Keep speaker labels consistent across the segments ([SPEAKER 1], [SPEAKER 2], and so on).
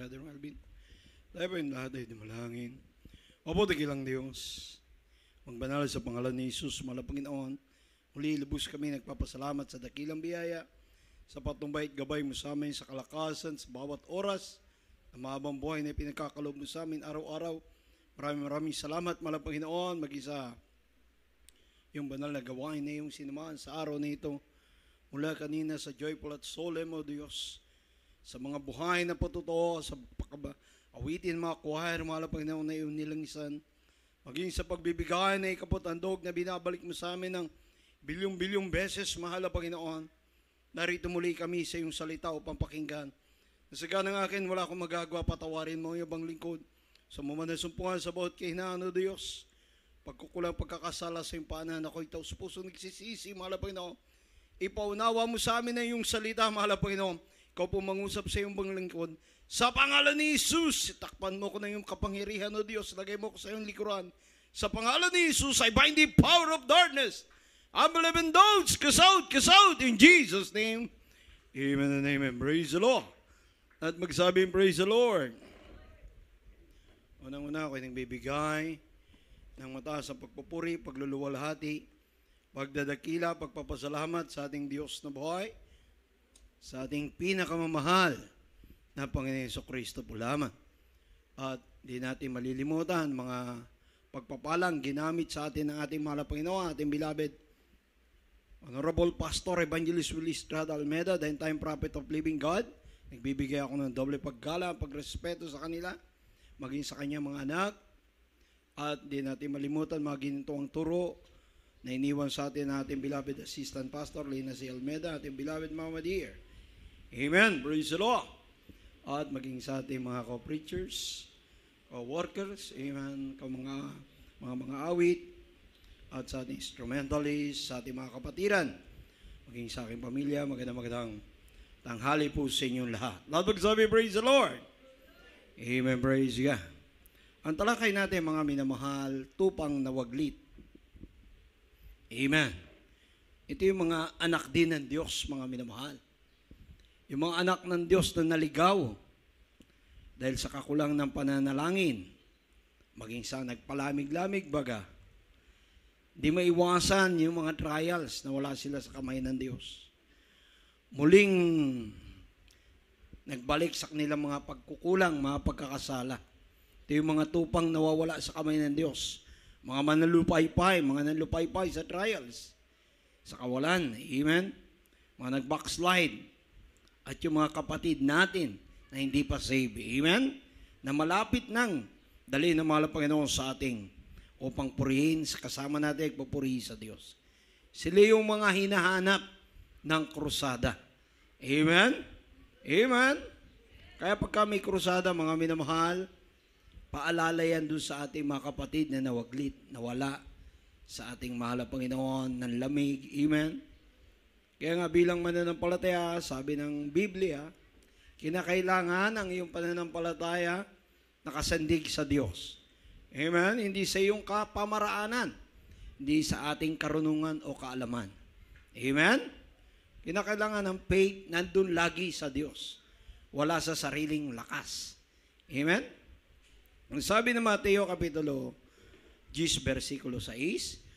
[SPEAKER 1] Brother Alvin. Tayo po yung lahat ay dumalangin. Mabuti kilang Diyos. Magbanal sa pangalan ni Jesus, mahal na Panginoon. Muli lubos kami nagpapasalamat sa dakilang biyaya, sa patnumbait gabay mo sa amin sa kalakasan, sa bawat oras, na mahabang buhay na pinagkakaloob mo sa amin araw-araw. Maraming salamat, mahal na Panginoon, mag-isa yung banal na gawain na yung sinamahan sa araw na ito. Mula kanina sa joyful at solemn, O Diyos, sa mga buhay na patuto, sa awitin mga choir, mahal na Panginoon na iyong nilangisan, maging sa pagbibigay na ikapot-andog na binabalik mo sa amin ng bilyong-bilyong beses, mahal na Panginoon, narito muli kami sa iyong salita upang pakinggan. Nasaga ng akin, wala akong magagawa, patawarin mo ang ibang lingkod. Sa mamanasumpungan sa bawat kahinaan, O Diyos, pagkukulang pagkakasala sa iyong paanan, ako'y taos puso nagsisisi, mahal na Panginoon. Ipaunawa mo sa amin na iyong salita, mahal na Panginoon. Ikaw po mangusap sa iyong bang lingkod. Sa pangalan ni Jesus, takpan mo ko na iyong kapangyarihan, O Diyos. Lagay mo ko sa iyong likuran. Sa pangalan ni Jesus, I bind the power of darkness. Unbelieving those, cast out, in Jesus' name. Amen and amen. Praise the Lord. At magsabing, praise the Lord. Unang-una ako ay nagbibigay ng mataas ang pagpupuri, pagluluwalhati, pagdadakila, pagpapasalamat sa ating Diyos na buhay, sa ating pinakamamahal na Panginoon Jesucristo po lamang. At di natin malilimutan mga pagpapalang ginamit sa atin ng ating mahal na Panginoon, ating beloved Honorable Pastor Evangelist Willie Estrada Almeda, the end-time prophet of living God. Nagbibigay ako ng doble paggala, pagrespeto sa kanila, maging sa kanyang mga anak. At di natin malimutan mga ginitong turo na iniwan sa atin ng ating beloved Assistant Pastor Lina C. Almeda, ating beloved Mama Dear. Amen. Praise the Lord. At maging sa ating mga co-preachers, co-workers, amen, mga awit, at sa ating instrumentalists, sa ating mga kapatiran, maging sa aking pamilya, magandang tanghali po sa inyong lahat. Lahat magsabi, praise the Lord. Amen, praise God. Ang talakay natin, mga minamahal, tupang nawaglit. Amen. Ito yung mga anak din ng Diyos, mga minamahal. Yung mga anak ng Diyos na naligaw dahil sa kakulang ng pananalangin, maging sa nagpalamig-lamig baga, di maiwasan yung mga trials na wala sila sa kamay ng Diyos. Muling nagbalik sa kanilang mga pagkukulang, mga pagkakasala. Ito yung mga tupang nawawala sa kamay ng Diyos. Mga nanlupaypay sa trials, sa kawalan, amen? Mga nag-backslide, at yung mga kapatid natin na hindi pa saved, amen? Na malapit nang dali ng mahal na Panginoon sa ating upang purihin, kasama natin magpupurihin sa Diyos. Sila yung mga hinahanap ng krusada. Amen? Amen? Kaya pagka may krusada, mga minamahal, paalala yan doon sa ating mga kapatid na nawaglit, nawala sa ating mahal na Panginoon ng lamig. Amen? Kaya nga bilang mananampalataya, sabi ng Biblia, kinakailangan ang iyong pananampalataya nakasandig sa Diyos. Amen? Hindi sa iyong kapamaraanan, hindi sa ating karunungan o kaalaman. Amen? Kinakailangan ng faith nandun lagi sa Diyos. Wala sa sariling lakas. Amen? Ang sabi ng Mateo Kapitulo 10, versikulo 6,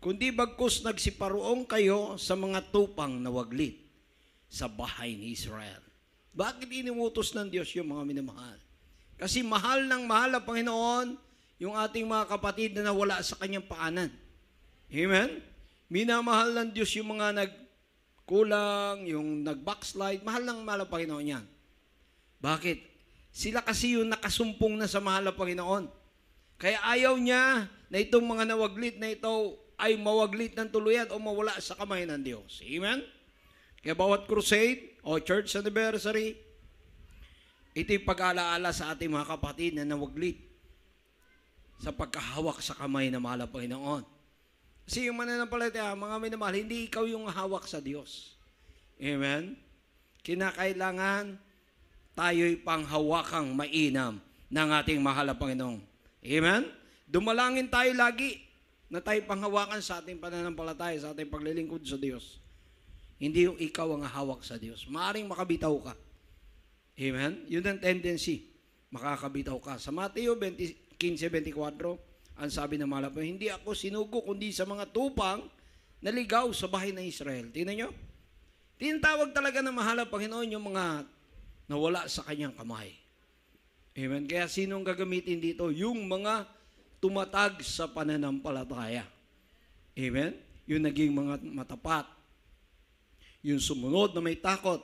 [SPEAKER 1] kundi bagkus nagsiparoong kayo sa mga tupang nawaglit sa bahay ni Israel. Bakit inimutos ng Diyos yung mga minamahal? Kasi mahal ng mahal ang Panginoon yung ating mga kapatid na nawala sa kanyang paanan. Amen? Minamahal ng Diyos yung mga nagkulang, yung nag-backslide. Mahal ng mahal ang Panginoon yan. Bakit? Sila kasi yung nakasumpong na sa mahal na Panginoon. Kaya ayaw niya na itong mga nawaglit na ito ay mawaglit ng tuluyan o mawala sa kamay ng Diyos. Amen? Kaya bawat crusade o church anniversary, ito'y pag-alaala sa ating mga kapatid na nawaglit sa pagkahawak sa kamay ng mahal na Panginoon. Kasi yung mananampalataya, mga minamahal, hindi ikaw yung hawak sa Diyos. Amen? Kinakailangan tayo'y panghawakang mainam ng ating mahal na Panginoon. Amen? Dumalangin tayo lagi na tayo panghawakan sa ating pananampalataya, sa ating paglilingkod sa Diyos. Hindi yung ikaw ang hawak sa Diyos. Maaring makabitaw ka. Amen? Yun ang tendency. Makakabitaw ka. Sa Mateo 15:24, ang sabi ng malapit, hindi ako sinugo kundi sa mga tupang naligaw sa bahay ng Israel. Tingnan nyo? Tinatawag talaga ng mahal ang Panginoon yung mga nawala sa kanyang kamay. Amen? Kaya sinong gagamitin dito? Yung mga tumatag sa pananampalataya. Amen? Yung naging mga matapat. Yung sumunod na may takot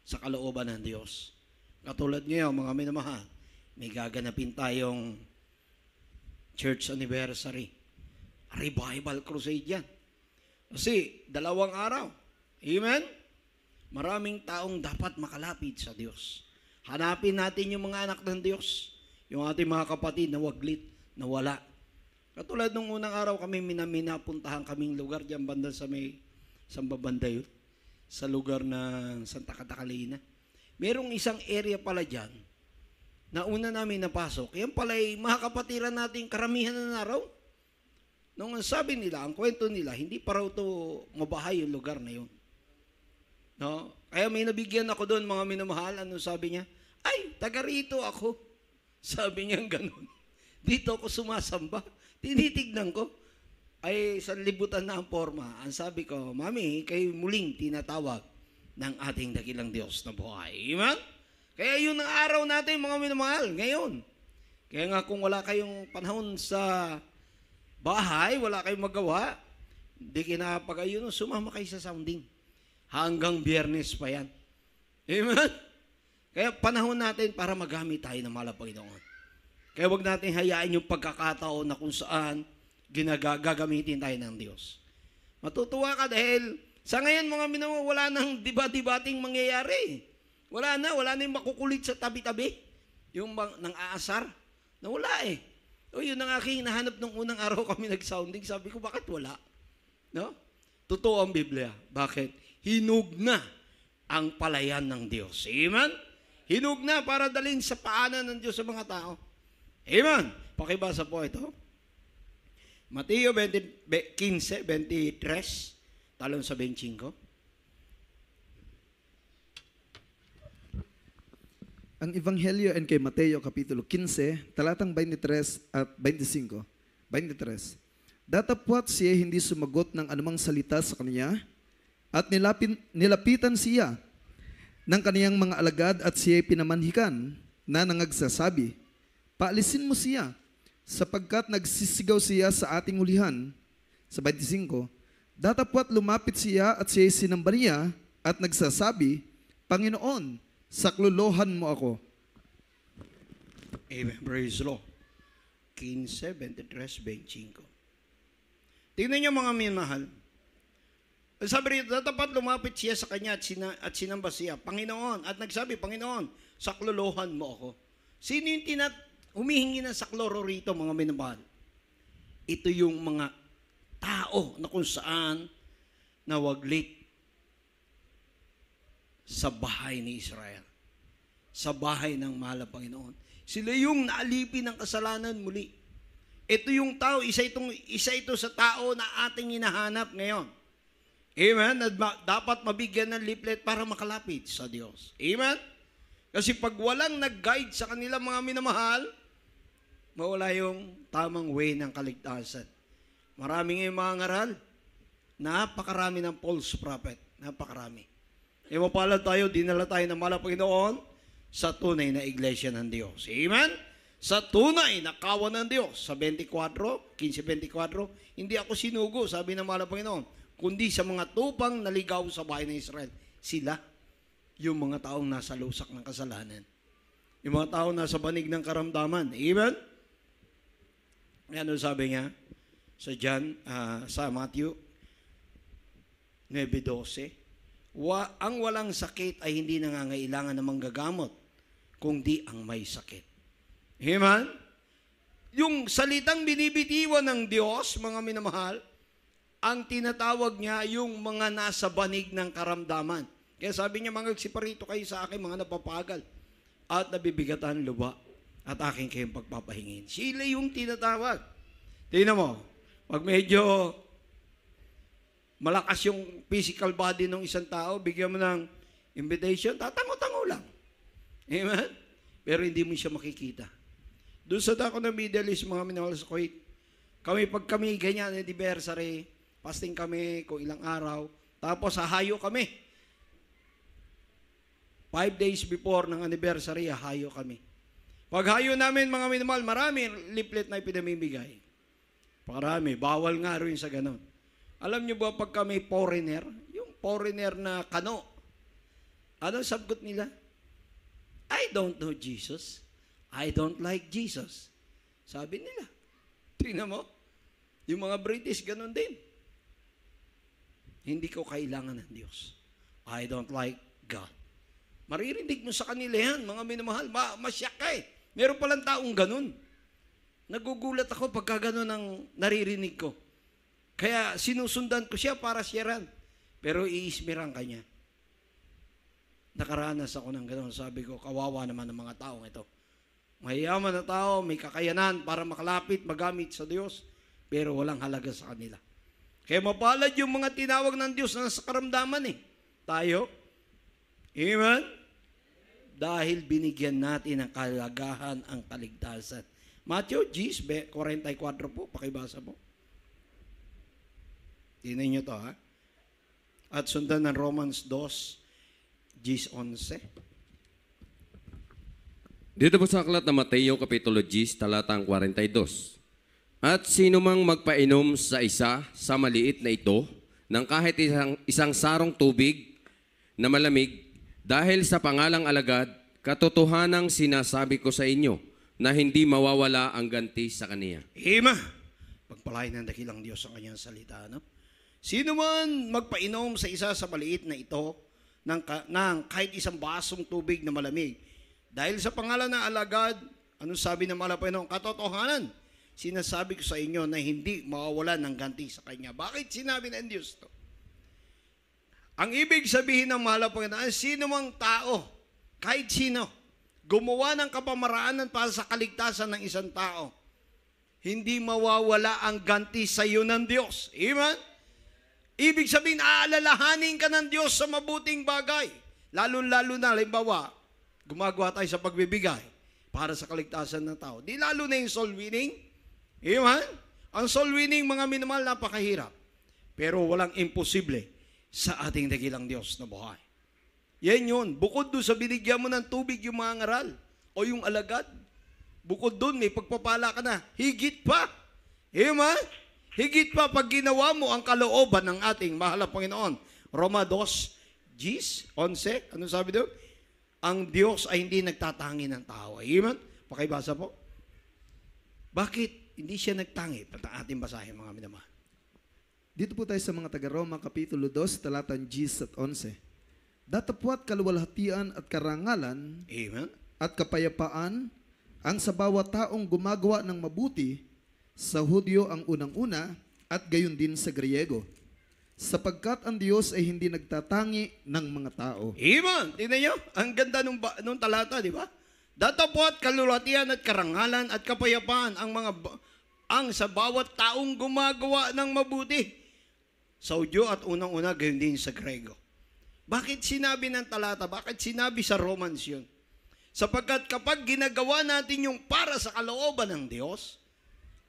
[SPEAKER 1] sa kalooban ng Diyos. Katulad ngayon, mga minamahal, may gaganapin tayong church anniversary. Revival crusade yan. Kasi 2 araw. Amen? Maraming taong dapat makalapit sa Diyos. Hanapin natin yung mga anak ng Diyos. Yung ating mga kapatid na waglit, na wala. Katulad nung unang araw kami minapuntahan kaming lugar dyan banda sa may Sambabanda yun. Sa lugar ng Santa Catalina. Merong isang area pala dyan na una namin napasok. Yan pala ay mga kapatiran natin karamihan na araw. Nung sabi nila, ang kwento nila, hindi pa raw ito mabahay yung lugar na yun. No? Kaya may nabigyan ako doon, mga minamahal. Ano sabi niya? Ay, taga rito ako. Sabi niya ganun. Dito ako sumasamba. Tinitignan ko. Ay, sanlibutan na ang forma. Ang sabi ko, Mami, kayo muling tinatawag ng ating dakilang Diyos na buhay. Amen? Kaya yun ang araw natin, mga minamahal, ngayon. Kaya nga kung wala kayong panahon sa bahay, wala kayong magawa, hindi kinapag-ayun, sumama kayo sa sounding. Hanggang Biyernes pa yan. Amen? Kaya panahon natin para magamit tayo ng mahal na Panginoon. Kaya wag natin hayaan yung pagkakataon na kung saan gagamitin tayo ng Diyos. Matutuwa ka dahil sa ngayon mga minamahal, wala nang diba-dibating mangyayari. Wala na yung makukulit sa tabi-tabi. Yung nang aasar. Na wala eh. O yun ang aking nahanap nung unang araw kami nag-sounding. Sabi ko, bakit wala? No? Totoo ang Biblia. Bakit? Hinug na ang palayan ng Diyos. Amen? Hinug na para dalhin sa paanan ng Diyos sa mga tao. Amen? Pakibasa po ito. Mateo 15:23 talon sa 25.
[SPEAKER 2] Ang Ebanghelyo en kay Mateo Kapitulo 15, talatang 23 at 25. 23. Datapwat siya hindi sumagot ng anumang salita sa kanya at nilapitan siya ng kaniyang mga alagad at siya pinamanhikan na nangagsasabi, paalisin mo siya sapagkat nagsisigaw siya sa ating hulihan. Sa 25, datapwat lumapit siya at siya sinamba niya at nagsasabi, Panginoon, saklolohan mo ako.
[SPEAKER 1] Amen. Praise the Lord. 15, 23, 25. Tingnan niyo mga minamahal. Sabi rito, dapat lumapit siya sa kanya at sinamba siya, Panginoon, at nagsabi, Panginoon, saklolohan mo ako. Sino yung humihingi ng sakloro rito, mga minamahal? Ito yung mga tao na kung saan nawaglit sa bahay ni Israel. Sa bahay ng mahal na Panginoon. Sila yung naalipin ng kasalanan muli. Ito yung tao, isa ito sa tao na ating hinahanap ngayon. Amen? Dapat mabigyan ng leaflet para makalapit sa Diyos. Amen? Kasi pag walang nag-guide sa kanila mga minamahal, mawala yung tamang way ng kaligtasan. Maraming yung mga ngaral. Napakarami ng false prophet. Napakarami. E mapalad tayo, dinala tayo ng mahal na Panginoon sa tunay na iglesia ng Diyos. Amen? Sa tunay na kawan ng Diyos. Sa 15:24, hindi ako sinugo, sabi ng mahal na Panginoon, kundi sa mga tupang naligaw sa bahay ng Israel. Sila, yung mga taong nasa lusak ng kasalanan. Yung mga taong nasa banig ng karamdaman. Amen? Ano sabi niya? Sa Matthew 9:12, ang walang sakit ay hindi nangangailangan ng manggagamot, kundi ang may sakit. Amen? Yung salitang binibitiwan ng Diyos, mga minamahal, ang tinatawag niya yung mga nasa banig ng karamdaman. Kaya sabi niya, magsiparito kayo sa akin, mga napapagal at nabibigatan luba at akin kayong pagpapahingin. Sila yung tinatawag. Tingnan mo, pag medyo malakas yung physical body ng isang tao, bigyan mo ng invitation, tatango-tango lang. Amen? Pero hindi mo siya makikita. Doon sa dako ng Middle East, mga minahal sa Kuwait, pag kami ganyan, anniversary, fasting kami kung ilang araw, tapos hahayo kami. 5 days before ng anniversary, hahayo kami. Pag hayo namin, mga minamahal, marami leaflet na ipinamimigay. Marami, bawal nga rin sa ganon. Alam niyo ba pag kami foreigner, yung foreigner na kano, ano sagot nila? I don't know Jesus. I don't like Jesus. Sabi nila. Tingnan mo, yung mga British ganon din. Hindi ko kailangan ng Diyos. I don't like God. Maririnig mo sa kanila yan, mga minamahal, masyak ka eh. Meron palang taong ganun. Nagugulat ako pagka ganun ang naririnig ko. Kaya sinusundan ko siya para siyaran. Pero iismirang kanya. Nakaranas ako ng ganun. Sabi ko, kawawa naman ng mga taong ito. Mayayaman na tao, may kakayanan para makalapit, magamit sa Diyos, pero walang halaga sa kanila. Kaya mapalad yung mga tinawag ng Diyos na sa karamdaman eh. Tayo. Amen? Dahil binigyan natin ng kalagahan ang kaligtasan. Matthew 10:44 po, pakibasa po. Tingnan nyo to ha. At sundan ng Romans 2:11.
[SPEAKER 3] Dito po sa aklat ng Mateo Kapitulo 10, talatang 42. At sino mang magpainom sa isa sa maliit na ito ng kahit isang sarong tubig na malamig dahil sa pangalang alagad, katotohanang sinasabi ko sa inyo na hindi mawawala ang ganti sa kaniya.
[SPEAKER 1] Ima, pagpalain ng dakilang Diyos ang kanyang salita. No? Sino man magpainom sa isa sa maliit na ito ng kahit isang basong tubig na malamig, dahil sa pangalan ng alagad, anong sabi ng malapainom? Katotohanan, sinasabi ko sa inyo na hindi mawawalan ng ganti sa kanya. Bakit sinabi ng Diyos to? Ang ibig sabihin ng mahal na Panginoon, sino mang tao, kahit sino, gumawa ng kapamaraanan para sa kaligtasan ng isang tao, hindi mawawala ang ganti sa iyo ng Diyos. Amen? Ibig sabihin, aalalahanin ka ng Diyos sa mabuting bagay. Lalo-lalo na, halimbawa, gumagawa tayo sa pagbibigay para sa kaligtasan ng tao. Di lalo na yung soul winning. Amen? Ang soul winning, mga minamahal, napakahirap. Pero walang imposible sa ating dakilang Diyos na buhay. Yan yun. Bukod doon sa binigyan mo ng tubig yung mga ngaral o yung alagad, bukod doon may pagpapala ka na. Higit pa. Amen? Higit pa pag ginawa mo ang kalooban ng ating mahal na Panginoon. Roma 2:11. Ano sabi doon? Ang Diyos ay hindi nagtatangi ng tao. Amen? Pakibasa po. Bakit hindi siya nagtangi? Ating basahin, mga minamahal.
[SPEAKER 2] Dito po tayo sa mga taga-Roma, Kapitulo 2, talatang 10 at 11. Datapwat kaluwalhatian at karangalan
[SPEAKER 1] Amen?
[SPEAKER 2] at kapayapaan ang sa bawat taong gumagawa ng mabuti, sa Hudyo ang unang-una at gayon din sa Griego. Sapagkat ang Diyos ay hindi nagtatangi ng mga tao.
[SPEAKER 1] Amen. Tingnan nyo, ang ganda nung talata, di ba? Datapwat kalulatian at karangalan at kapayapaan ang sa bawat taong gumagawa ng mabuti. Sa Hudyo at unang-una, gayon din sa Griego. Bakit sinabi ng talata? Bakit sinabi sa Romans yun? Sapagkat kapag ginagawa natin yung para sa kalooban ng Diyos,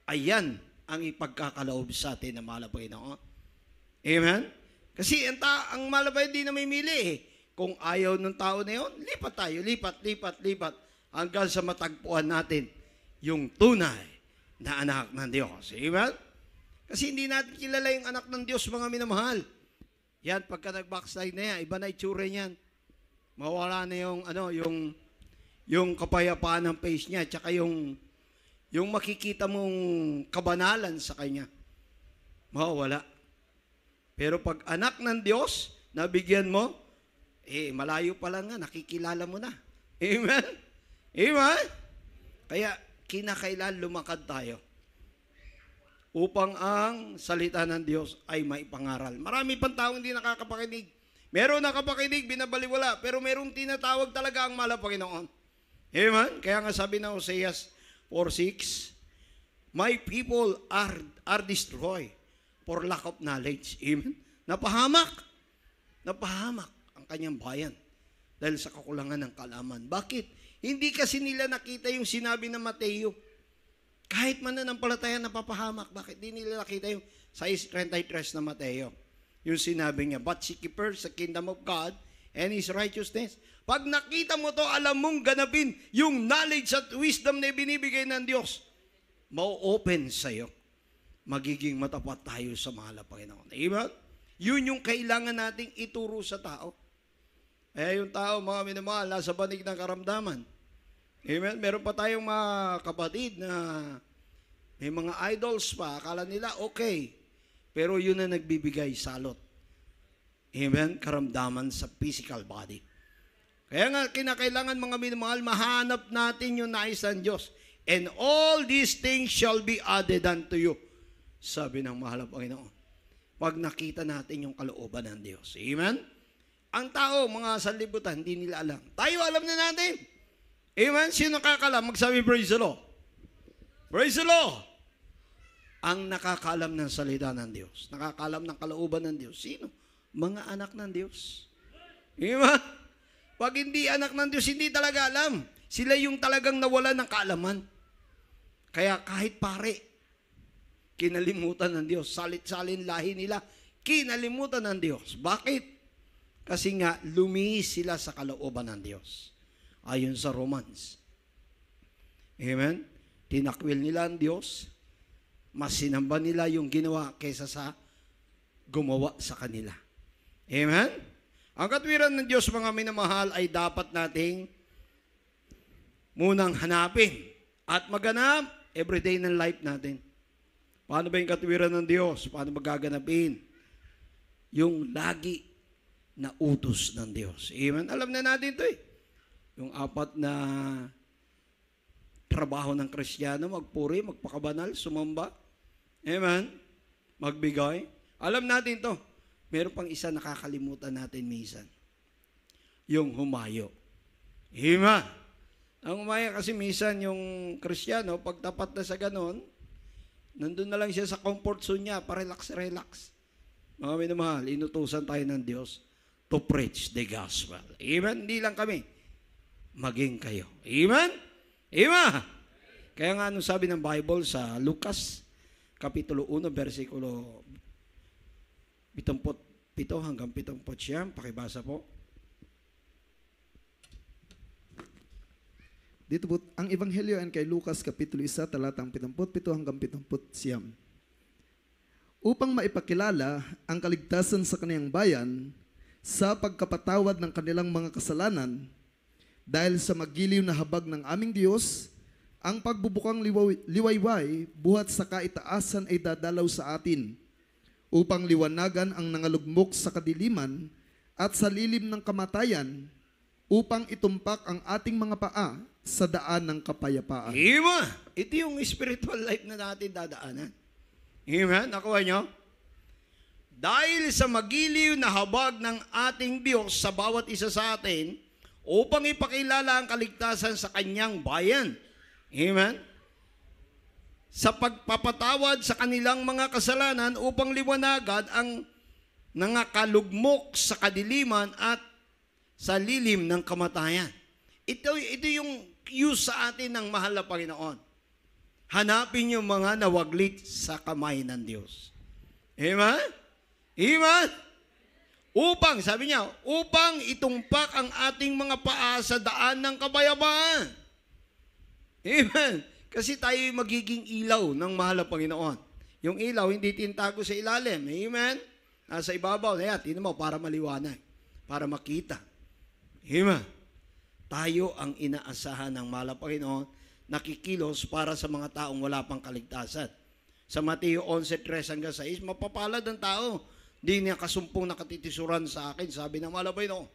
[SPEAKER 1] ayan ang ipagkakaloob sa atin na mahal na Panginoon. Amen? Kasi ang malabay di na may mili eh. Kung ayaw ng tao na yun, lipat tayo, lipat, hanggang sa matagpuan natin yung tunay na anak ng Diyos. Amen? Kasi hindi natin kilala yung anak ng Diyos, mga minamahal. Yan, pagka nag-backslide na yan, iba na itsura niyan. Mawala na yung kapayapaan ng face niya, tsaka yung makikita mong kabanalan sa kanya. Mawala. Pero pag anak ng Diyos, nabigyan mo, malayo pa lang nga, nakikilala mo na. Amen? Amen? Kaya, kinakailan lumakad tayo upang ang salita ng Diyos ay maipangaral. Marami pang tao hindi nakakapakinig. Meron nakapakinig, binabaliwala, pero merong tinatawag talaga ang mahal na Panginoon. Amen? Kaya nga sabi ng Oseas 4:6, my people are destroyed for lack of knowledge. Amen? Napahamak ang kanyang bayan dahil sa kakulangan ng kaalaman. Bakit? Hindi kasi nila nakita yung sinabi ng Mateo. Kahit mananampalataya napapahamak, bakit di nila nakita yung 6:33 na Mateo? Yung sinabi niya, but seek ye first the kingdom of God and His righteousness. Pag nakita mo to, alam mong ganapin yung knowledge at wisdom na binibigay ng Diyos. Mau-open sa'yo. Magiging matapat tayo sa mahal na Panginoon. Amen? Yun yung kailangan nating ituro sa tao. Eh, yung tao, mga minamahal, nasa banig ng karamdaman. Amen? Meron pa tayong mga kapatid na may mga idols pa. Akala nila, okay. Pero yun na nagbibigay salot. Amen? Karamdaman sa physical body. Kaya nga, kinakailangan mga minamahal, mahanap natin yung nais ng Diyos. And all these things shall be added unto you. Sabi ng mahal na Panginoon. Pag nakita natin yung kalooban ng Diyos. Amen? Ang tao, mga sanlibutan, hindi nila alam. Tayo alam na natin. Amen? Sino nakakalam? Magsabi, praise the Lord. Praise the Lord. Ang nakakalam ng salita ng Diyos. Nakakalam ng kalooban ng Diyos. Sino? Mga anak ng Diyos. Amen? Pag hindi anak ng Diyos, hindi talaga alam. Sila yung talagang nawala ng kaalaman. Kaya kahit pare, kinalimutan ng Diyos. Salit-salin lahi nila, kinalimutan ng Diyos. Bakit? Kasi nga, lumihis sila sa kalooban ng Diyos. Ayon sa Romans. Amen? Tinakwil nila ang Diyos. Mas sinamba nila yung ginawa kaysa sa gumawa sa kanila. Amen? Ang katwiran ng Diyos, mga minamahal, ay dapat nating munang hanapin at maganap everyday ng life natin. Paano ba yung katwiran ng Diyos? Paano magaganapin? Yung lagi na utos ng Diyos. Amen? Alam na natin ito eh. Yung 4 na trabaho ng Kristiyano, magpuri, magpakabanal, sumamba. Amen? Magbigay. Alam natin to. Meron pang isa nakakalimutan natin minsan. Yung humayo. Amen? Ang humayo kasi minsan yung Kristiyano, pag tapat na sa ganon, nandun na lang siya sa comfort zone niya, pa-relax-relax. Mga minamahal, inutusan tayo ng Diyos to preach the gospel. Amen? Hindi lang kami. Maging kayo. Amen? Amen? Kaya nga anong sabi ng Bible sa Lucas, Kapitulo 1, versikulo 77 hanggang 79. Pakibasa po.
[SPEAKER 2] Dito po, ang Ebanghelyo ay kay Lucas, Kapitulo 1, talatang 77 hanggang 79. Upang maipakilala ang kaligtasan sa kaniyang bayan sa pagkapatawad ng kanilang mga kasalanan, dahil sa magiliw na habag ng aming Diyos, ang pagbubukang liwayway buhat sa kaitaasan ay dadalaw sa atin, upang liwanagan ang nangalugmok sa kadiliman at sa lilim ng kamatayan, upang itumpak ang ating mga paa sa daan ng kapayapaan.
[SPEAKER 1] Amen. Ito yung spiritual life na natin dadaanan. Amen. Nakuha nyo? Dahil sa magiliw na habag ng ating Diyos sa bawat isa sa atin, upang ipakilala ang kaligtasan sa kanyang bayan. Amen. Sa pagpapatawad sa kanilang mga kasalanan upang liwanagan ang nangakalugmok sa kadiliman at sa lilim ng kamatayan. Ito yung use sa atin ng mahal na Panginoon. Hanapin yung mga nawaglit sa kamay ng Diyos. Amen? Amen? Upang, sabi niya, upang itumpak ang ating mga paa sa daan ng kapayapaan. Amen? Kasi tayo magiging ilaw ng mahal na Panginoon. Yung ilaw, hindi tintago sa ilalim. Amen? Nasa ibabaw. Ayan, tinan mo, para maliwanag. Para makita. Amen? Tayo ang inaasahan ng mahal na Panginoon, nakikilos para sa mga taong wala pang kaligtasan. Sa Mateo 11:3 hanggang 6, mapapalad ang tao. Di niya kasumpong nakatitisuran sa akin, sabi ng mahal na Panginoon.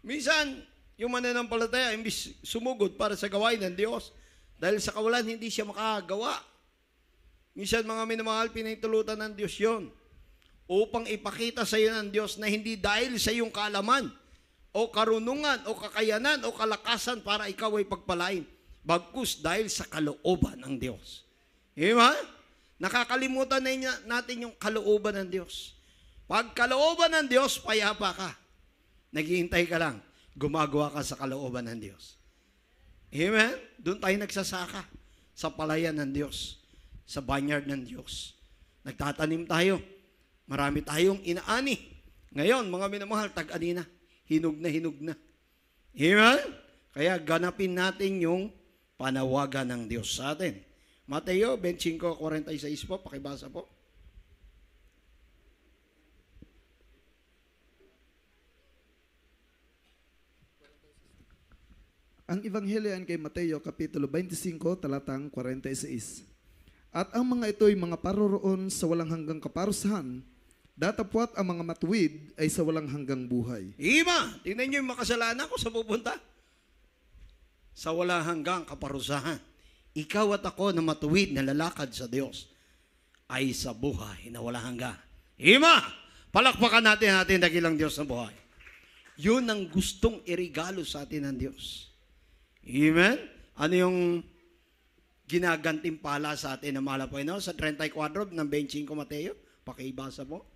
[SPEAKER 1] Minsan, yung mananampalataya, imbis sumugod para sa gawain ng Diyos, dahil sa kawalan, hindi siya makagawa. Minsan, mga minamahal, pinahintulutan ng Diyos yon upang ipakita sa iyo ng Diyos na hindi dahil sa iyong kaalaman, o karunungan, o kakayanan, o kalakasan para ikaw ay pagpalain, bagkus dahil sa kalooban ng Diyos. Amen? Nakakalimutan na natin yung kalooban ng Diyos. Pag kalooban ng Diyos, payapa ka. Naghihintay ka lang. gumagawa ka sa kalooban ng Diyos. Amen? Doon tayo nagsasaka sa palayan ng Diyos, sa vineyard ng Diyos. Nagtatanim tayo. Marami tayong inaani. Ngayon, mga minamahal, tag-ani na. Hinog na, hinog na. Amen? Kaya ganapin natin yung panawagan ng Diyos sa atin. Mateo 25:46 po, pakibasa po.
[SPEAKER 2] Ang Ebanghelyo ayon kay Mateo Kapitulo 25, talatang 46. At ang mga ito'y mga paroroon sa walang hanggang kaparusahan, datapwat ang mga matuwid ay sa walang hanggang buhay.
[SPEAKER 1] Ima, tingnan nyo yung makasalanan ko sa pupunta. Sa walang hanggang kaparusahan. Ikaw at ako na matuwid na lalakad sa Diyos ay sa buhay na walang hanggan. Ima, palakpakan natin dakilang Diyos na buhay. Yun ang gustong irigalo sa atin ng Diyos. Amen? Ano yung ginagantimpala sa atin na mahal po sa 34 ng 25 Mateo? Pakibasa po.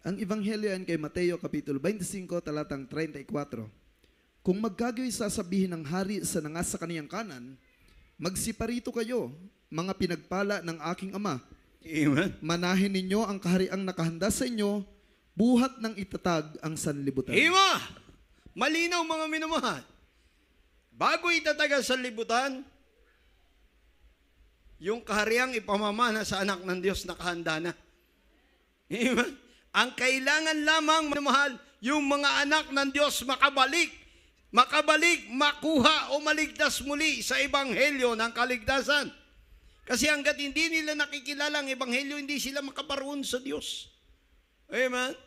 [SPEAKER 2] Ang Ebanghelyo ayon kay Mateo Kapitulo 25, talatang 34. Kung magkagayoy sasabihin ng hari sa nangasa kaniyang kanan, magsiparito kayo, mga pinagpala ng aking ama.
[SPEAKER 1] Amen?
[SPEAKER 2] Manahin ninyo ang kahariang nakahanda sa inyo, buhat ng itatag ang sanlibutan.
[SPEAKER 1] Ima! Malinaw mga minamahal. Bago itatag ang sanlibutan, yung kahariang ipamamana sa anak ng Diyos nakahanda na. Amen? Ang kailangan lamang, minamahal, yung mga anak ng Diyos makabalik, makuha o maligtas muli sa ebanghelyo ng kaligtasan. Kasi hanggat hindi nila nakikilala ang ebanghelyo, hindi sila makaparoon sa Diyos. Amen?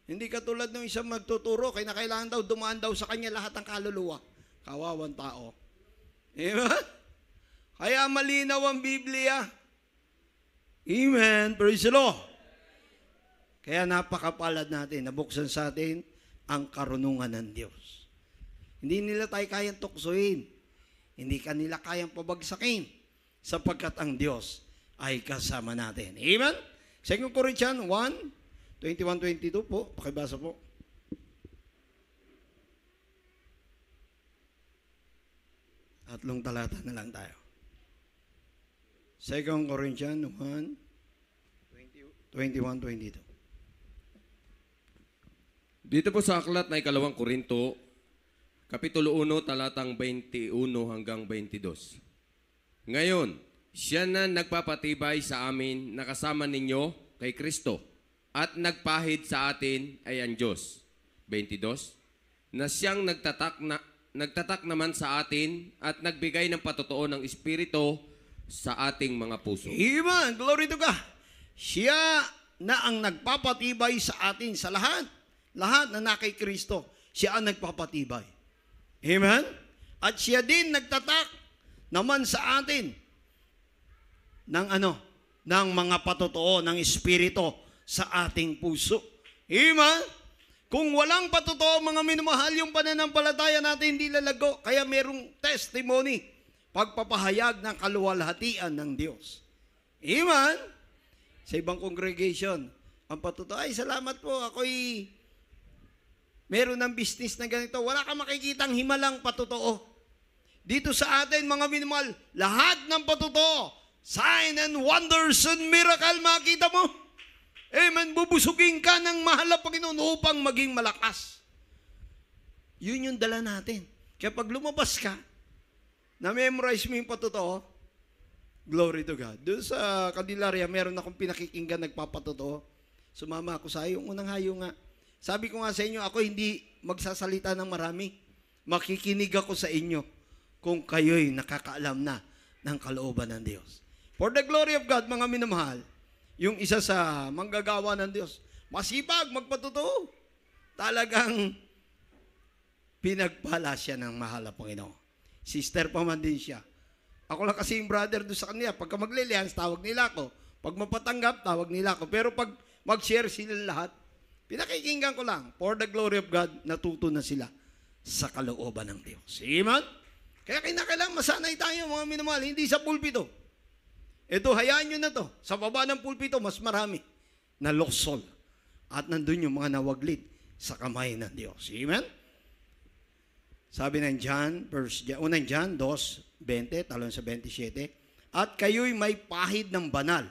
[SPEAKER 1] Hindi katulad ng isang magtuturo, kaya kailangan daw dumaan daw sa kanya lahat ng kaluluwa. Kawawang tao. Amen? Kaya malinaw ang Biblia. Amen. Praise the Lord. Kaya napakapalad natin, nabuksan sa atin ang karunungan ng Diyos. Hindi nila tayo kayang tuksoin. Hindi kanila kayang pabagsakin. Sapagkat ang Diyos ay kasama natin. Amen? 2 Corinthians 1, 21-22 po. Pakibasa po. Tatlong talata na lang tayo. 2 Corinthians 1, 21-22.
[SPEAKER 3] Dito po sa aklat na ikalawang Korinto, Kapitulo 1, talatang 21 hanggang 22. Ngayon, siya na nagpapatibay sa amin na kasama ninyo kay Kristo at nagpahid sa atin ay ang Diyos. 22. Na siyang nagtatak naman sa atin at nagbigay ng patotoo ng Espiritu sa ating mga puso.
[SPEAKER 1] Amen. Glory to God. Siya na ang nagpapatibay sa atin sa lahat. Lahat na nakay Kristo, siya ang nagpapatibay. Amen? At siya din nagtatak naman sa atin ng ng mga patotoo ng Espiritu sa ating puso. Amen? Kung walang patotoo, mga minamahal, yung pananampalataya natin hindi lalago. Kaya merong testimony, pagpapahayag ng kaluwalhatian ng Diyos. Amen? Sa ibang congregation, ang patotoo, ay salamat po, ako'y meron ng business na ganito. Wala kang makikitang himalang patotoo. Dito sa atin, mga minamahal, lahat ng patotoo, sign and wonders and miracle, makita mo. Amen. Bubusugin ka ng mahal na Panginoon upang maging malakas. Yun yung dala natin. Kaya pag lumabas ka, na-memorize mo yung patotoo, glory to God. Doon sa Candelaria, meron akong pinakikinggan nagpapatotoo. Sumama ako sa yung unang hayo nga. Sabi ko nga sa inyo, ako hindi magsasalita ng marami. Makikinig ako sa inyo kung kayo'y nakakaalam na ng kalooban ng Diyos. For the glory of God, mga minamahal, yung isa sa manggagawa ng Diyos, masipag, magpatotoo. Talagang pinagpala siya ng mahal na Panginoon. Sister pa man din siya. Ako lang kasi yung brother doon sa kanila. Pagka maglilians, tawag nila ako. Pag mapatanggap, tawag nila ako. Pero pag mag-share sila lahat, pinakikinggan ko lang. For the glory of God, natuto na sila sa kalooban ng Diyos. Amen? Kaya kailangan masanay tayo, mga minamahal, hindi sa pulpito. Ito, hayaan nyo na to. Sa baba ng pulpito, mas marami na loksol at nandun yung mga nawaglit sa kamay ng Diyos. Amen? Sabi ng unang John 2:20, talon sa 27, at kayo'y may pahid ng banal,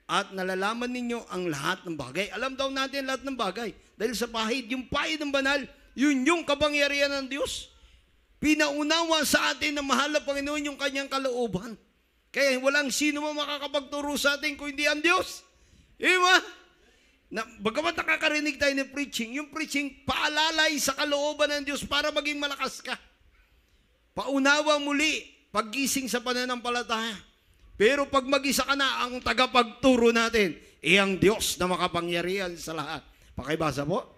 [SPEAKER 1] at nalalaman ninyo ang lahat ng bagay. Alam daw natin lahat ng bagay. Dahil sa pahid, yung pahid ng banal, yun yung kapangyarihan ng Diyos. Pinaunawa sa atin na mahal na Panginoon yung kanyang kalooban. Kaya walang sino man makakapagturo sa atin kung hindi ang Diyos. Diba? Bagamat nakakarinig tayo ng preaching, yung preaching paalalay sa kalooban ng Diyos para maging malakas ka. Paunawa muli, paggising sa pananampalataya. Pero pag mag-isa ka na, ang tagapagturo natin, ang Diyos na makapangyarihan sa lahat. Pakibasa po.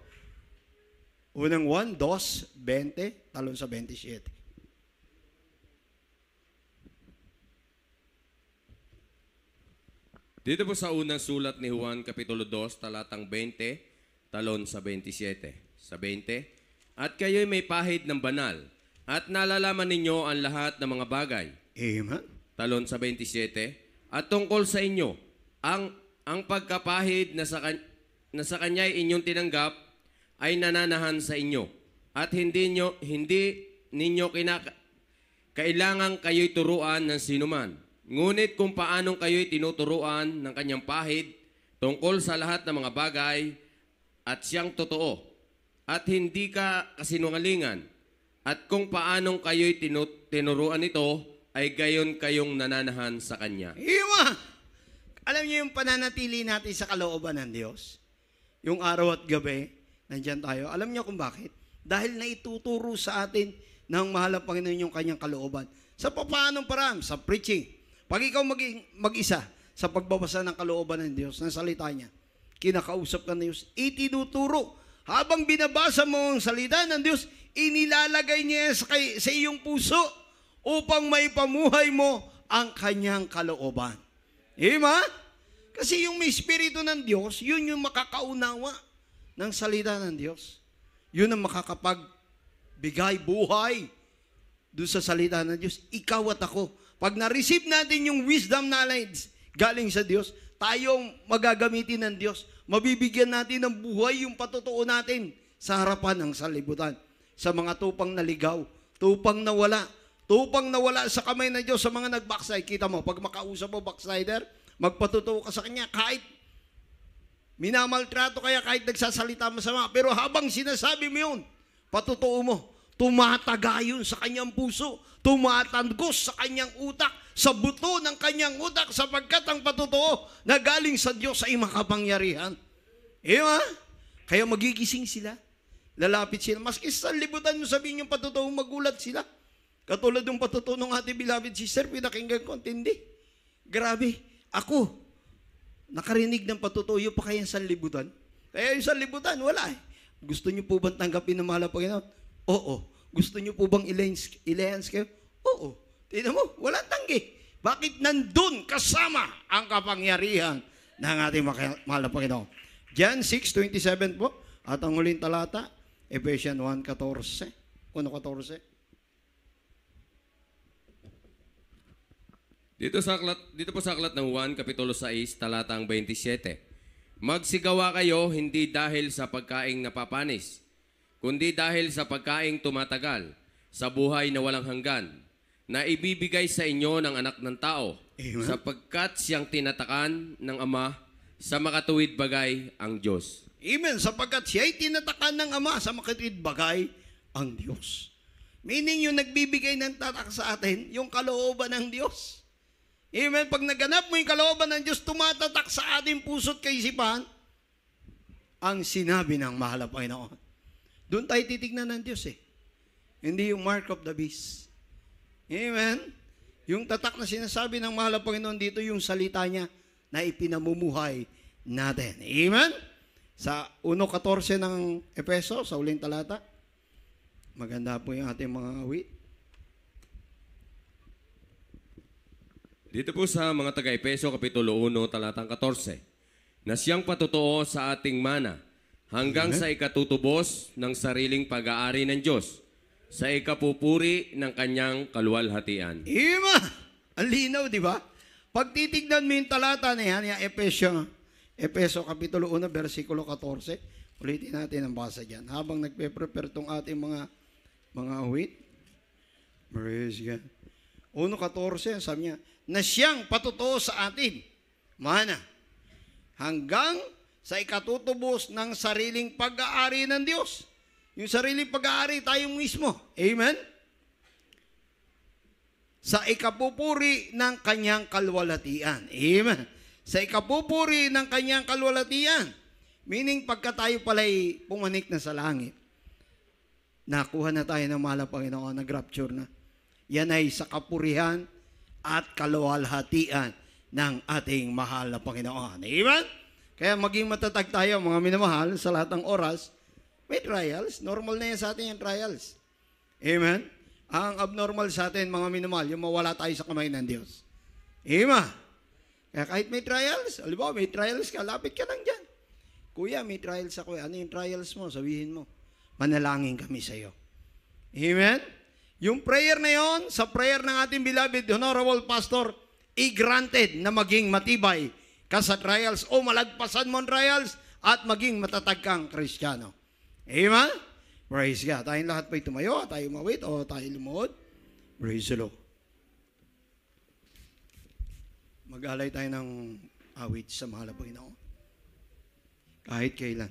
[SPEAKER 1] Unang 1, 2, 20, talon sa 27.
[SPEAKER 3] Dito po sa unang sulat ni Juan, Kapitulo 2, talatang 20, talon sa 27. Sa 20, at kayo'y may pahid ng banal, at nalalaman ninyo ang lahat ng mga bagay.
[SPEAKER 1] Amen.
[SPEAKER 3] Talon sa 27, at tungkol sa inyo, ang pagkapahid na sa kanya'y inyong tinanggap ay nananahan sa inyo, at hindi ninyo kailangan kayo'y turuan ng sinuman. Ngunit kung paanong kayo'y tinuturuan ng kanyang pahid tungkol sa lahat ng mga bagay, at siyang totoo, at hindi ka kasinungalingan, at kung paanong kayo'y tinuruan ito, ay gayon kayong nananahan sa Kanya.
[SPEAKER 1] Iwa! Alam niyo yung pananatili natin sa kalooban ng Diyos? Yung araw at gabi, nandyan tayo. Alam niyo kung bakit? Dahil naituturo sa atin ng mahal na Panginoon yung kanyang kalooban. Sa paanong paraan? Sa preaching. Pag ikaw mag-isa sa pagbabasa ng kalooban ng Diyos, ng salita niya, kinakausap ka ng Diyos, itinuturo. Habang binabasa mo ang salita ng Diyos, inilalagay niya sa iyong puso upang maipamuhay mo ang kanyang kalooban. Diba? Kasi yung may Espiritu ng Diyos, yun yung makakaunawa ng salita ng Diyos. Yun ang makakapagbigay buhay doon sa salita ng Diyos. Ikaw at ako. Pag na-receive natin yung wisdom knowledge galing sa Diyos, tayong magagamitin ng Diyos. Mabibigyan natin ng buhay yung patotoo natin sa harapan ng salibutan. Sa mga tupang naligaw, tupang nawala sa kamay ng Diyos sa mga nag-backslide. Kita mo, pag makausap mo backslider, magpatutuo ka sa kanya kahit minamaltrato kaya, kahit nagsasalita masama. Pero habang sinasabi mo yun, patutuo mo, tumataga yun sa kanyang puso, tumatagos sa kanyang utak, sa buto ng kanyang utak, sapagkat ang patutuo na galing sa Diyos ay makapangyarihan. Diba? Kaya magigising sila, lalapit sila. Maski sa libutan mo sabihin yung patutuo, magulat sila. Katulad ng patutuo ng ating beloved sister, pinakinggan ko, tindi. Grabe, ako, nakarinig ng patutuo, yung pa kaya sa libutan. Kaya yung sa libutan, wala eh. Gusto niyo po bang tanggapin ng mahal na Panginoon? Oo. Gusto niyo po bang ilehans kayo? Oo. Tignan mo, walang tanggi. Bakit nandun kasama ang kapangyarihan ng ating mahal na Panginoon? John 6:27 po, at ang huling talata, Ephesians 1:14. 1:14.
[SPEAKER 3] Dito po sa aklat ng Juan, Kapitulo 6, talatang 27. Magsigawa kayo hindi dahil sa pagkaing napapanis, kundi dahil sa pagkaing tumatagal, sa buhay na walang hanggan, na ibibigay sa inyo ng anak ng tao,
[SPEAKER 1] Amen.
[SPEAKER 3] sapagkat siyang tinatakan ng Ama sa makatuwid bagay ang Diyos.
[SPEAKER 1] Amen. Sapagkat siya'y tinatakan ng Ama sa makatuwid bagay ang Diyos. Meaning yung nagbibigay ng tatak sa atin, yung kalooban ng Diyos. Amen. Pag naganap mo yung kalooban ng Diyos, tumatatak sa ating puso't kaisipan ang sinabi ng mahal na Panginoon. Doon tayo titignan ng Diyos eh. Hindi yung mark of the beast. Amen. Yung tatak na sinasabi ng mahal na Panginoon dito, yung salita niya na ipinamumuhay natin. Amen. Sa 1:14 ng Efeso, sa uling talata, maganda po yung ating mga awit.
[SPEAKER 3] Dito po sa mga taga-Epeso, Kapitulo 1, talatang 14, na siyang patutuo sa ating mana hanggang sa ikatutubos ng sariling pag-aari ng Diyos, sa ikapupuri ng kanyang kaluwalhatian.
[SPEAKER 1] Ima! Ang linaw, di ba? Pag titignan mo yung talata na yan, yung Efeso Kapitulo 1, versikulo 14. Ulitin natin ang basa dyan. Habang nagpe-prepare tong ating mga awit. Praise God. 1:14, sabi niya, na siyang patutuo sa atin, mana, hanggang sa ikatutubos ng sariling pag-aari ng Diyos. Yung sariling pag-aari, tayo mismo. Amen? Sa ikapupuri ng kanyang kalwalatian. Amen? Sa ikapupuri ng kanyang kalwalatian. Meaning, pagka tayo pala'y pumanik na sa langit, nakuha na tayo ng mahal na Panginoon, nag-rapture na. Yan ay sa kapurihan at kalwalhatian ng ating mahal na Panginoon. Amen? Kaya maging matatag tayo, mga minamahal, sa lahat ng oras. May trials. Normal na yan sa atin yung trials. Amen? Ang abnormal sa atin, mga minamahal, yung mawala tayo sa kamay ng Diyos. Amen? Kaya kahit may trials, alam may trials ka, lapit ka lang dyan. Kuya, may trials ako. Ano yung trials mo? Sabihin mo. Manalangin kami sa iyo. Amen? Yung prayer na yon, sa prayer ng ating beloved Honorable Pastor, i-granted na maging matibay ka sa trials o malagpasan mo ang trials at maging matatag kang Kristiyano. Amen? Praise God. Tayong lahat po'y tumayo, tayo mawit o tayo lumuhod. Praise the Lord. Mag-alay tayo ng awit sa mahal na Panginoon. Kahit kailan.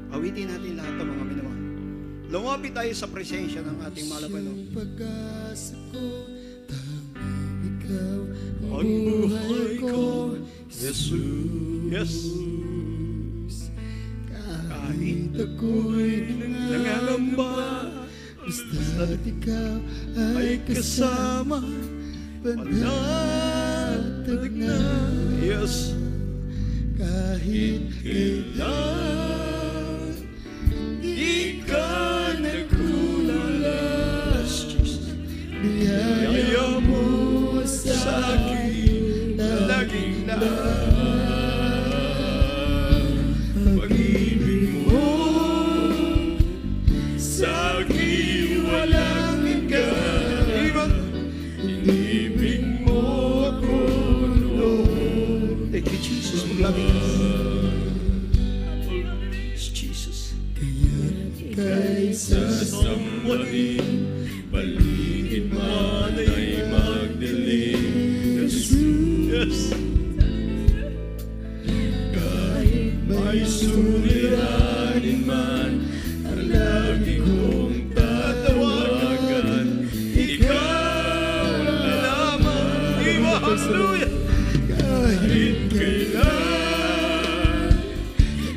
[SPEAKER 1] Awitin natin lahat ng mga minamahal. Lumapit tayo sa presensya ng ating mahal na Panginoon.
[SPEAKER 2] Pag-asa ko, tanging ikaw
[SPEAKER 1] Ang buhay ko,
[SPEAKER 2] Jesus.
[SPEAKER 1] Yes.
[SPEAKER 2] Kahit ako'y nangangamba, basta't ikaw ay kasama, panatag na.
[SPEAKER 1] Yes.
[SPEAKER 2] Kahit kailan di ka nagkulang, biyaya mo sa akin laging pag-ibig mo sa akin walang hanggan, inibig mo ako noon.
[SPEAKER 1] Thank you, Jesus. Maglabing ka. Jesus.
[SPEAKER 2] Kay sasambahin, paligid man ay magdilim.
[SPEAKER 1] Yes.
[SPEAKER 2] Kahit may suliranin man, ang lagi kong tatawagan, ikaw lamang.
[SPEAKER 1] Hallelujah.
[SPEAKER 2] Kahit kailan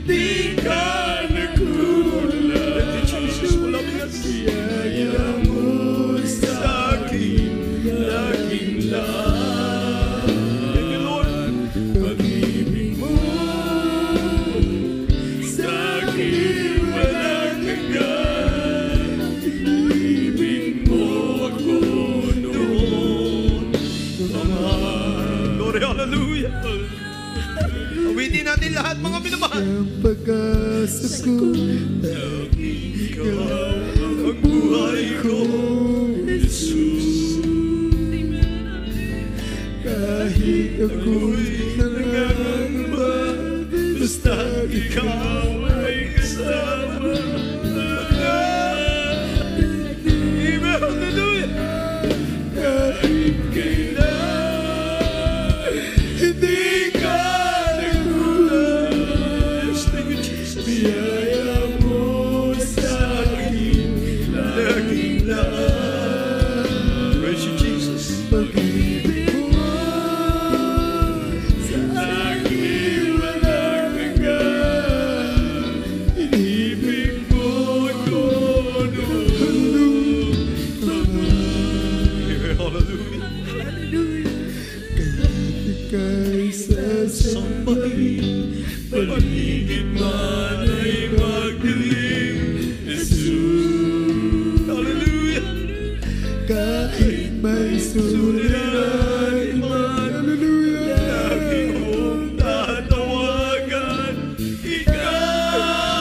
[SPEAKER 2] di ka nagkulang,
[SPEAKER 1] Jesus. Maglabing ka.
[SPEAKER 2] biyaya mo sa akin laging
[SPEAKER 1] Thank you, Lord.
[SPEAKER 2] pag-ibig mo sa akin walang hanggan, inibig mo ako noon.
[SPEAKER 1] Glory, hallelujah. Awitin natin lahat, mga minamahal.
[SPEAKER 2] Ang pag-asa ko, laging ikaw ang buhay ko, Jesus. Kahit ako'y nangangamba, basta ikaw ay kasama.
[SPEAKER 1] Amen. Hallelujah.
[SPEAKER 2] Kahit kailan hindi ka nagkulang,
[SPEAKER 1] Thank you, Jesus.
[SPEAKER 2] biyaya mo sa akin laging
[SPEAKER 1] Praise you, Jesus.
[SPEAKER 2] pag-ibig mo sa akin walang hanggan, inibig mo ako noon.
[SPEAKER 1] Hallelujah.
[SPEAKER 2] Kahit ika'y sasambahin, paligid man ay magdilim, Jesus.
[SPEAKER 1] Hallelujah.
[SPEAKER 2] Kahit may suliranin man, hallelujah,
[SPEAKER 1] Lagi kong tatawagan, ikaw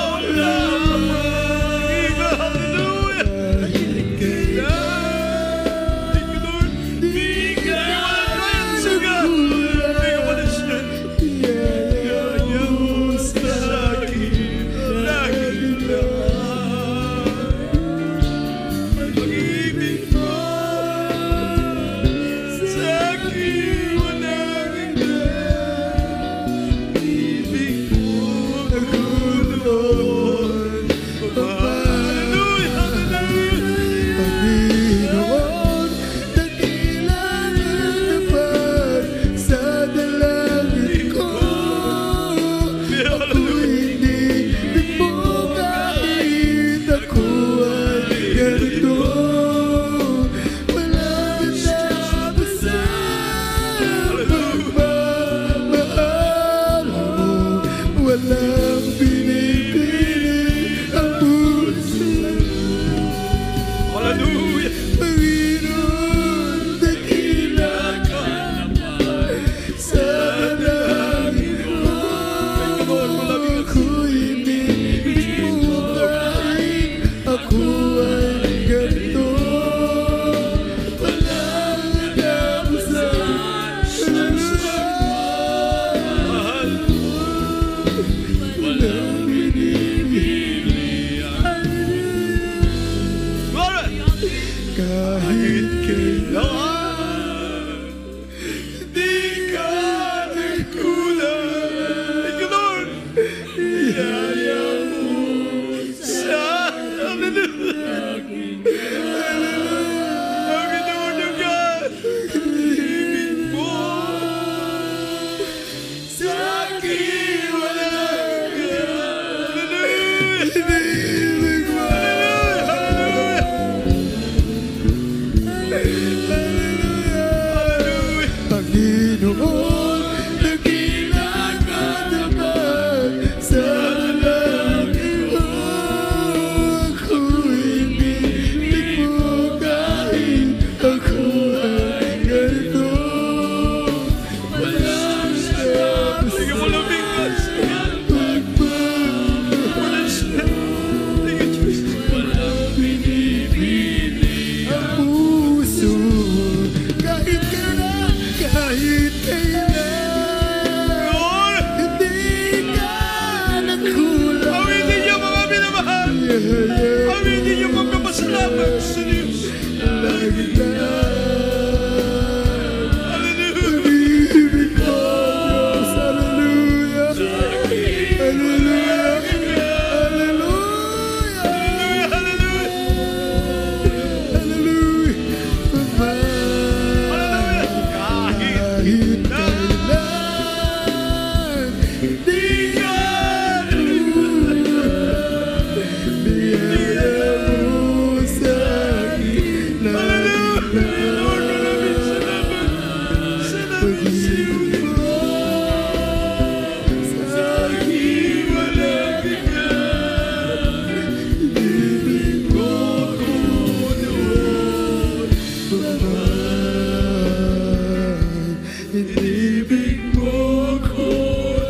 [SPEAKER 2] Inibig mo ako.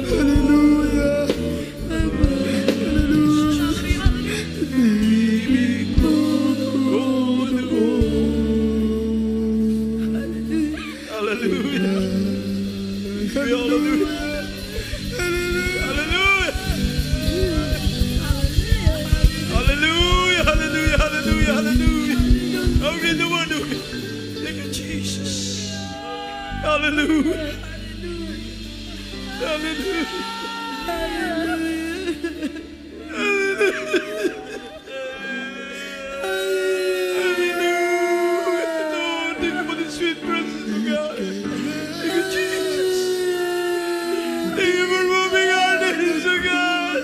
[SPEAKER 2] Hallelujah. Hallelujah. Inibig mo ako noon.
[SPEAKER 1] Hallelujah. Hallelujah. Hallelujah. Hallelujah. Hallelujah. Hallelujah. Ang ginawa nyo. Thank you, Jesus. Hallelujah. Hallelujah. Hallelujah. Lord, thank you for the sweet presence of God. Thank you, Jesus. Thank you for moving our days, oh God.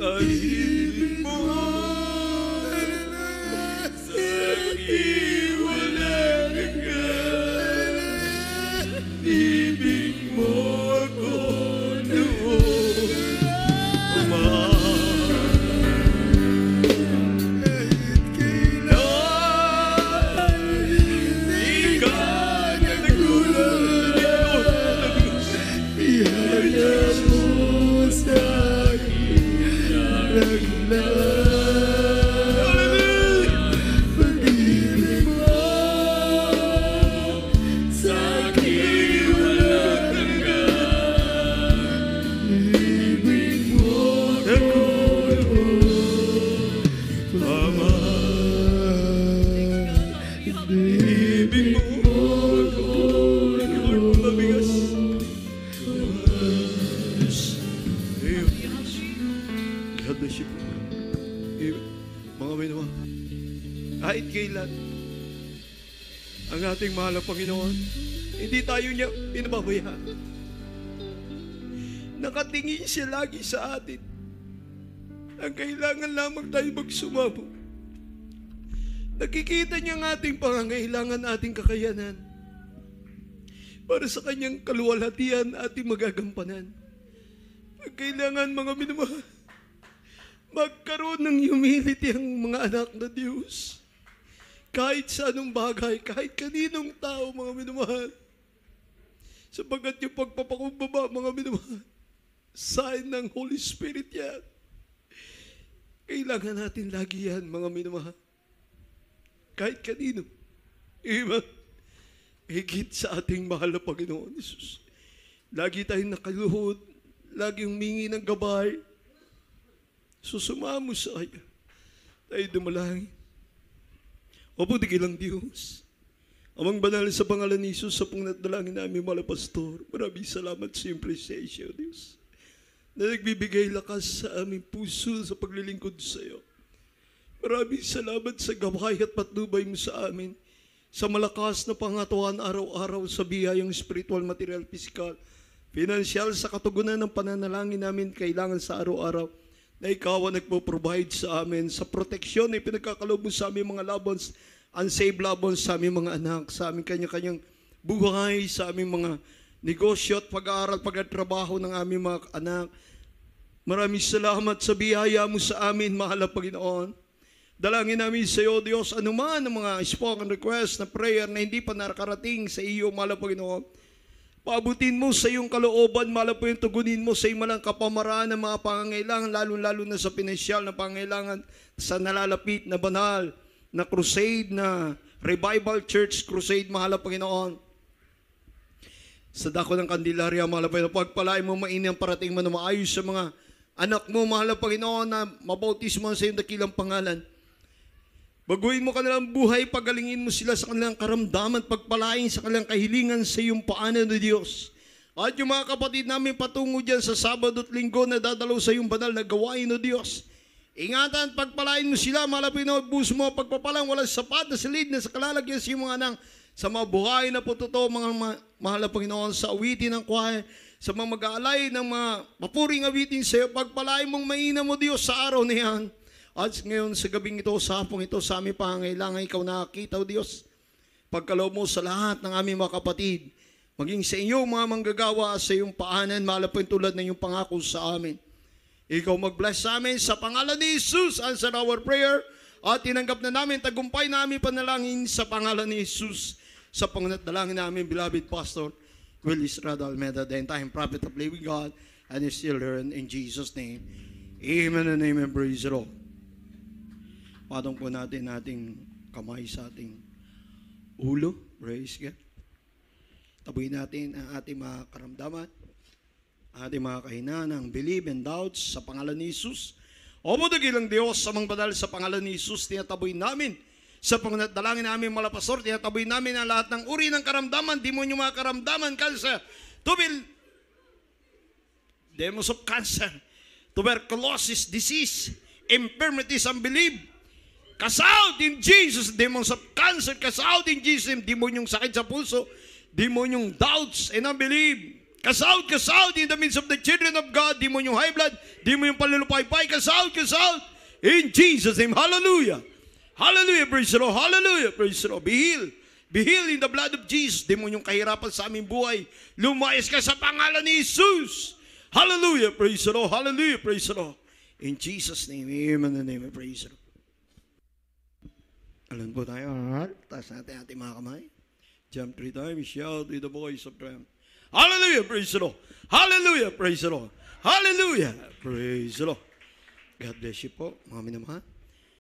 [SPEAKER 1] Pag-ibig mo sa aking walang hanggan. Ibig mo ako noon, Ama. Kailan di ka na nagulat. Biyaya mo sa pag-ibig mo sa aking walang hanggan. Ibig mo ako noon, Ama. Ibig mo ako noon, mabigas. God bless you. Mga minwa, kahit kailan, ang ating mahal na Panginoon, hindi tayo niya pinababayaan. Nakatingin siya lagi sa atin. Ang kailangan lamang tayo magsumamo. Nakikita niya ang ating pangangailangan, ating kakayanan. Para sa kanyang kaluwalhatian, ating magagampanan. Ang kailangan, mga minamahal, magkaroon ng humility ang mga anak na Diyos. Kahit sa anong bagay, kahit kaninong tao, mga minamahal. Sapagkat yung pagpapakumbaba, mga minamahal, sign ng Holy Spirit yan. Kailangan natin lagi yan, mga minamahal. Kahit kanino. Amen. Higit sa ating mahal na Panginoon Jesus. Lagi tayong nakaluhod, lagi humingi ng gabay. Susumamo sa Kanya. Tayo dumalangin. Mabuti kilang Diyos. Amang banal sa pangalan ni Jesus, sa pong dalangin namin, mga pastor. Maraming salamat sa iyong presensya, Diyos. Na nagbibigay lakas sa aming puso sa paglilingkod sa iyo. Maraming salamat sa gabay at patnubay mo sa amin. Sa malakas na pangatuan araw-araw sa biyayang spiritual, material, physical, financial, sa katugunan ng pananalangin namin kailangan sa araw-araw. Na ikaw ang nagpo-provide sa amin sa proteksyon na ipinagkakaloob mo sa aming mga loved ones, unsaved loved ones, sa aming mga anak, sa aming kanya-kanyang buhay, sa aming mga negosyo at pag-aaral, pagtatrabaho ng aming mga anak. Maraming salamat sa biyaya mo sa amin, mahal na Panginoon. Dalangin namin sa iyo, Diyos, anuman ang mga spoken request na prayer na hindi pa nakarating sa iyo, mahal na Panginoon. Paabutin mo sa iyong kalooban, mahal po yung tugunin mo sa imalang kapamaraan ng mga pangangailangan, lalo-lalo na sa pinansyal na pangangailangan sa nalalapit na banal, na crusade, na revival church crusade, mahal na Panginoon. Sa dako ng Kandilarya, mahal na Panginoon, pagpalain mo mainang parating mo na maayos sa mga anak mo, mahal na Panginoon, na mabautismo sa iyong dakilang pangalan. Baguhin mo kanilang buhay, pagalingin mo sila sa kanilang karamdaman, pagpalain sa kanilang kahilingan sa iyong paanan, o Diyos. At yung mga kapatid namin patungo dyan sa Sabado at Linggo na dadalaw sa iyong banal na gawain, o Diyos. Ingatan, pagpalain mo sila, malapit na magbuso mo, pagpapalang walang sapat na silid na sa kalalagyan sa iyong mga anak, sa mga buhay na po totoo, mga mahal na Panginoon, sa awitin ng choir, sa mga mag-aalay ng mga mapuring awitin sa iyo, pagpalain mong mainam, o Diyos, sa araw na yan. At ngayon sa gabing ito, sa hapong ito, sa aming pangangailangan, ikaw nakakita, o Diyos. Pagkaloob mo sa lahat ng aming mga kapatid, maging sa iyo mga manggagawa sa iyong paanan, mahal po yung tulad ng iyong pangako sa amin. Ikaw mag-bless sa amin sa pangalan ni Jesus. Answer our prayer. At tinanggap na namin, tagumpay namin panalangin sa pangalan ni Jesus. Sa panganatdalangin namin, beloved Pastor Willis Rado Almeida, the entire prophet of living God, and is still here in Jesus' name. Amen and amen. Praise the Lord. Patong po natin ating kamay sa ating ulo. Praise God. Tabuhin natin ang ating mga karamdaman, ating mga kahinaan, believe and doubts sa pangalan ni Jesus. O dakilang Diyos, sa mga badal sa pangalan ni Jesus, tinataboy namin sa panganatdalangin namin mga pastor, tinataboy namin ang lahat ng uri ng karamdaman, demonyo mga karamdaman, cancer, demons of cancer, tuberculosis, disease, infirmities, unbelief, cast out in Jesus, demons of cancer, cast out in Jesus, demonyong sakit sa puso, demonyong doubts and unbelief, cast out in the midst of the children of God, demonyong high blood, demonyong panlulupaypay, cast out in Jesus' name. Hallelujah. Hallelujah, praise the Lord. Hallelujah, praise the Lord. Be healed. Be healed in the blood of Jesus. Demonyong kahirapan sa aming buhay, lumayas ka sa pangalan ni Jesus. Hallelujah, praise the Lord. Hallelujah, praise the Lord. In Jesus' name, amen and amen, praise the Lord. Alam po tayo, taas natin ating mga kamay. Jump 3 times, shout with the voice of triumph. Hallelujah, praise the Lord. Hallelujah, praise the Lord. Hallelujah, praise the Lord. God bless you po, mga minamahal.